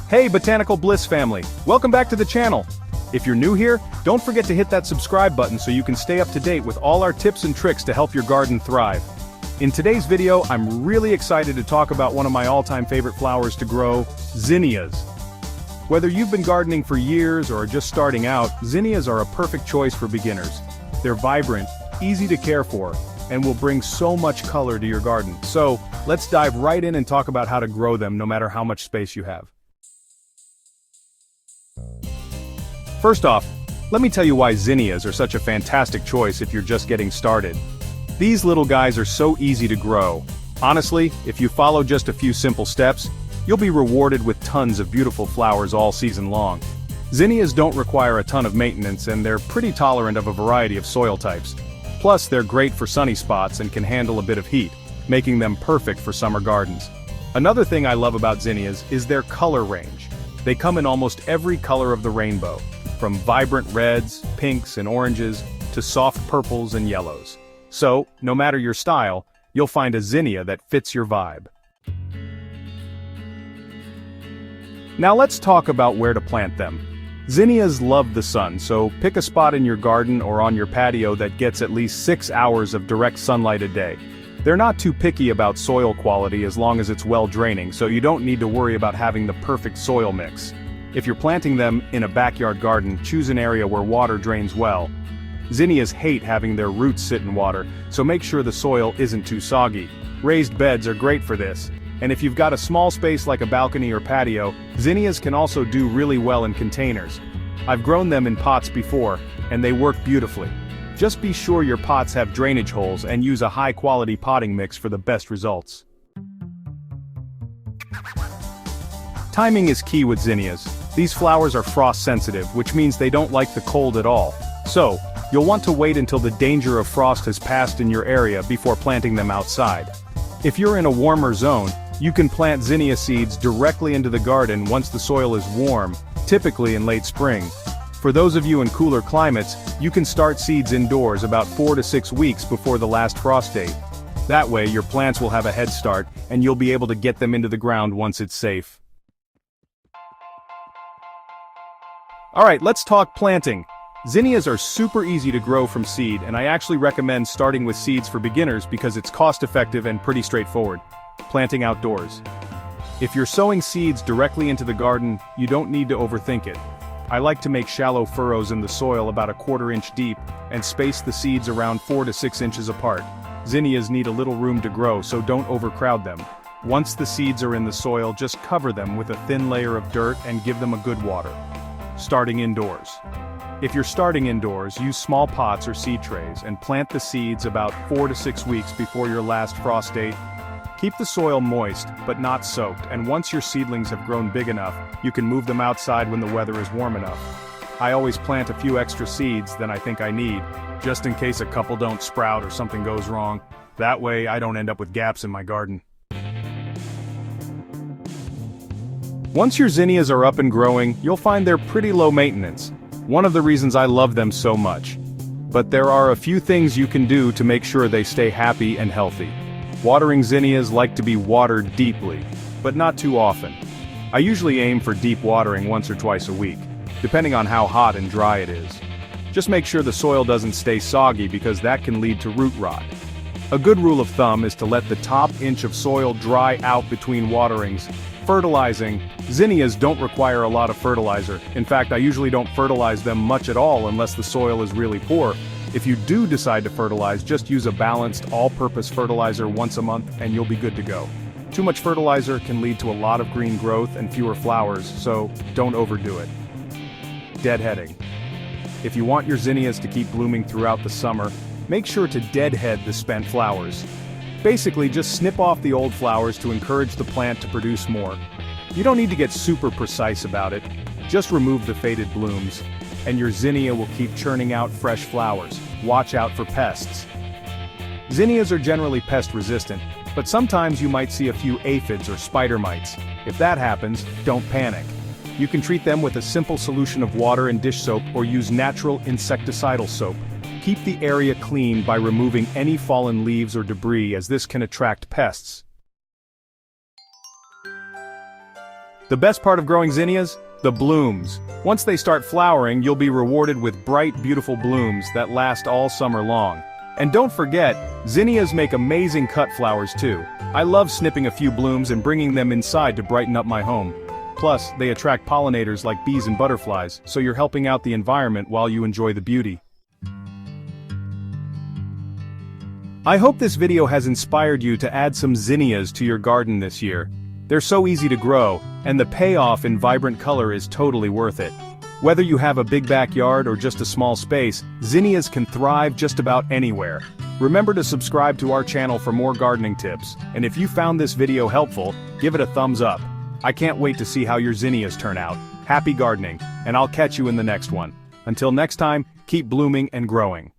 Hey Botanical Bliss family, welcome back to the channel. If you're new here, don't forget to hit that subscribe button so you can stay up to date with all our tips and tricks to help your garden thrive. In today's video, I'm really excited to talk about one of my all-time favorite flowers to grow, zinnias. Whether you've been gardening for years or are just starting out, zinnias are a perfect choice for beginners. They're vibrant, easy to care for, and will bring so much color to your garden. So, let's dive right in and talk about how to grow them no matter how much space you have. First off, let me tell you why zinnias are such a fantastic choice if you're just getting started. These little guys are so easy to grow. Honestly, if you follow just a few simple steps, you'll be rewarded with tons of beautiful flowers all season long. Zinnias don't require a ton of maintenance and they're pretty tolerant of a variety of soil types. Plus, they're great for sunny spots and can handle a bit of heat, making them perfect for summer gardens. Another thing I love about zinnias is their color range. They come in almost every color of the rainbow, from vibrant reds, pinks, and oranges, to soft purples and yellows. So, no matter your style, you'll find a zinnia that fits your vibe. Now let's talk about where to plant them. Zinnias love the sun, so pick a spot in your garden or on your patio that gets at least 6 hours of direct sunlight a day. They're not too picky about soil quality as long as it's well draining, so you don't need to worry about having the perfect soil mix. If you're planting them in a backyard garden, choose an area where water drains well. Zinnias hate having their roots sit in water, so make sure the soil isn't too soggy. Raised beds are great for this. And if you've got a small space like a balcony or patio, zinnias can also do really well in containers. I've grown them in pots before, and they work beautifully. Just be sure your pots have drainage holes and use a high-quality potting mix for the best results. Timing is key with zinnias. These flowers are frost-sensitive, which means they don't like the cold at all. So, you'll want to wait until the danger of frost has passed in your area before planting them outside. If you're in a warmer zone, you can plant zinnia seeds directly into the garden once the soil is warm, typically in late spring. For those of you in cooler climates, you can start seeds indoors about 4 to 6 weeks before the last frost date. That way, your plants will have a head start, and you'll be able to get them into the ground once it's safe. Alright, let's talk planting. Zinnias are super easy to grow from seed, and I actually recommend starting with seeds for beginners because it's cost-effective and pretty straightforward. Planting outdoors. If you're sowing seeds directly into the garden, you don't need to overthink it. I like to make shallow furrows in the soil about 1/4 inch deep, and space the seeds around 4 to 6 inches apart. Zinnias need a little room to grow, so don't overcrowd them. Once the seeds are in the soil, just cover them with a thin layer of dirt and give them a good water. Starting indoors. If you're starting indoors, use small pots or seed trays and plant the seeds about 4 to 6 weeks before your last frost date. Keep the soil moist, but not soaked, and once your seedlings have grown big enough, you can move them outside when the weather is warm enough. I always plant a few extra seeds than I think I need, just in case a couple don't sprout or something goes wrong. That way I don't end up with gaps in my garden. Once your zinnias are up and growing, you'll find they're pretty low maintenance. One of the reasons I love them so much. But there are a few things you can do to make sure they stay happy and healthy. Watering zinnias like to be watered deeply, but not too often. I usually aim for deep watering once or twice a week, depending on how hot and dry it is. Just make sure the soil doesn't stay soggy because that can lead to root rot. A good rule of thumb is to let the top inch of soil dry out between waterings. Fertilizing. Zinnias don't require a lot of fertilizer. In fact, I usually don't fertilize them much at all unless the soil is really poor. If you do decide to fertilize, just use a balanced, all-purpose fertilizer once a month and you'll be good to go. Too much fertilizer can lead to a lot of green growth and fewer flowers, so don't overdo it. Deadheading. If you want your zinnias to keep blooming throughout the summer, make sure to deadhead the spent flowers. Basically, just snip off the old flowers to encourage the plant to produce more. You don't need to get super precise about it, just remove the faded blooms, and your zinnia will keep churning out fresh flowers. Watch out for pests. Zinnias are generally pest resistant, but sometimes you might see a few aphids or spider mites. If that happens, don't panic. You can treat them with a simple solution of water and dish soap or use natural insecticidal soap. Keep the area clean by removing any fallen leaves or debris as this can attract pests. The best part of growing zinnias? The blooms. Once they start flowering, you'll be rewarded with bright, beautiful blooms that last all summer long. And don't forget, zinnias make amazing cut flowers too. I love snipping a few blooms and bringing them inside to brighten up my home. Plus, they attract pollinators like bees and butterflies, so you're helping out the environment while you enjoy the beauty. I hope this video has inspired you to add some zinnias to your garden this year. They're so easy to grow, and the payoff in vibrant color is totally worth it. Whether you have a big backyard or just a small space, zinnias can thrive just about anywhere. Remember to subscribe to our channel for more gardening tips, and if you found this video helpful, give it a thumbs up. I can't wait to see how your zinnias turn out. Happy gardening, and I'll catch you in the next one. Until next time, keep blooming and growing.